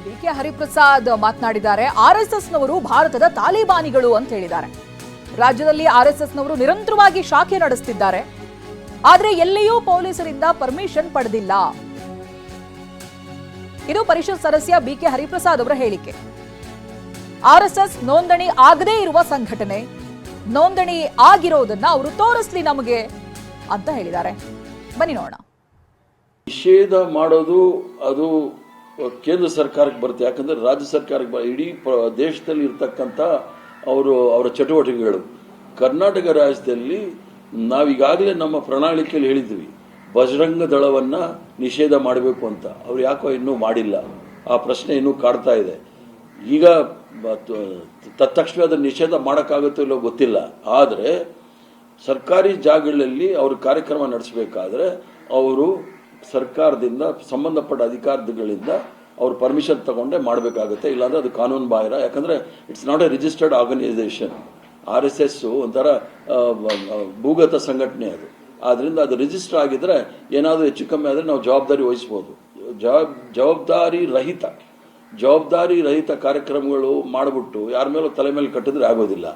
BK Hariprasad ಮಾತನಾಡಿದ್ದಾರೆ. ಆರ್ಎಸ್ಎಸ್ನವರು ಭಾರತದ ತಾಲಿಬಾನಿಗಳು ಅಂತ ಹೇಳಿದ್ದಾರೆ. ರಾಜ್ಯದಲ್ಲಿ ಆರ್ಎಸ್ಎಸ್ನವರು ನಿರಂತರವಾಗಿ ಶಾಖೆ ನಡೆಸುತ್ತಿದ್ದಾರೆ, ಆದರೆ ಎಲ್ಲಿಯೂ ಪೊಲೀಸರಿಂದ ಪರ್ಮಿಷನ್ ಪಡೆದಿಲ್ಲ. ಇದು ಪರಿಷತ್ ಸದಸ್ಯ ಬಿಕೆ ಹರಿಪ್ರಸಾದ್ ಅವರ ಹೇಳಿಕೆ. ಆರ್ಎಸ್ಎಸ್ ನೋಂದಣಿ ಆಗದೇ ಇರುವ ಸಂಘಟನೆ, ನೋಂದಣಿ ಆಗಿರೋದನ್ನ ಅವರು ತೋರಿಸ್ಲಿ ನಮಗೆ ಅಂತ ಹೇಳಿದ್ದಾರೆ. ಬನ್ನಿ ನೋಡೋಣ. ನಿಷೇಧ ಮಾಡೋದು ಅದು ಕೇಂದ್ರ ಸರ್ಕಾರಕ್ಕೆ ಬರುತ್ತೆ. ಯಾಕಂದ್ರೆ ರಾಜ್ಯ ಸರ್ಕಾರಕ್ಕೆ ಇಡೀ ದೇಶದಲ್ಲಿ ಇರ್ತಕ್ಕಂಥ ಅವರ ಚಟುವಟಿಕೆಗಳು. ಕರ್ನಾಟಕ ರಾಜ್ಯದಲ್ಲಿ ನಾವೀಗಾಗಲೇ ನಮ್ಮ ಪ್ರಣಾಳಿಕೆಯಲ್ಲಿ ಹೇಳಿದ್ವಿ, ಬಜರಂಗ ದಳವನ್ನ ನಿಷೇಧ ಮಾಡಬೇಕು ಅಂತ. ಅವ್ರು ಯಾಕೋ ಇನ್ನೂ ಮಾಡಿಲ್ಲ. ಆ ಪ್ರಶ್ನೆ ಇನ್ನೂ ಕಾಡ್ತಾ ಇದೆ. ಈಗ ತತ್ಕ್ಷಣ ಅದನ್ನು ನಿಷೇಧ ಮಾಡೋಕ್ಕಾಗುತ್ತೋ ಇಲ್ಲೋ ಗೊತ್ತಿಲ್ಲ. ಆದರೆ ಸರ್ಕಾರಿ ಜಾಗಗಳಲ್ಲಿ ಅವರು ಕಾರ್ಯಕ್ರಮ ನಡೆಸಬೇಕಾದ್ರೆ ಅವರು ಸರ್ಕಾರದಿಂದ ಸಂಬಂಧಪಟ್ಟ ಅಧಿಕಾರಿಗಳಿಂದ ಅವರು ಪರ್ಮಿಷನ್ ತಗೊಂಡೇ ಮಾಡಬೇಕಾಗುತ್ತೆ. ಇಲ್ಲಾಂದ್ರೆ ಅದು ಕಾನೂನು ಬಾಹಿರ. ಯಾಕಂದ್ರೆ it's not a registered organisation. RSS ಒಂಥರ ಭೂಗತ ಸಂಘಟನೆ ಅದು. ಆದ್ರಿಂದ ಅದು ರಿಜಿಸ್ಟರ್ ಆಗಿದ್ರೆ ಏನಾದರೂ ಹೆಚ್ಚು ಕಮ್ಮಿ ಆದರೆ ನಾವು ಜವಾಬ್ದಾರಿ ವಹಿಸ್ಬೋದು. ಜವಾಬ್ದಾರಿ ರಹಿತ ಕಾರ್ಯಕ್ರಮಗಳು ಮಾಡಿಬಿಟ್ಟು ಯಾರ ಮೇಲೂ ತಲೆ ಮೇಲೆ ಕಟ್ಟಿದ್ರೆ ಆಗೋದಿಲ್ಲ.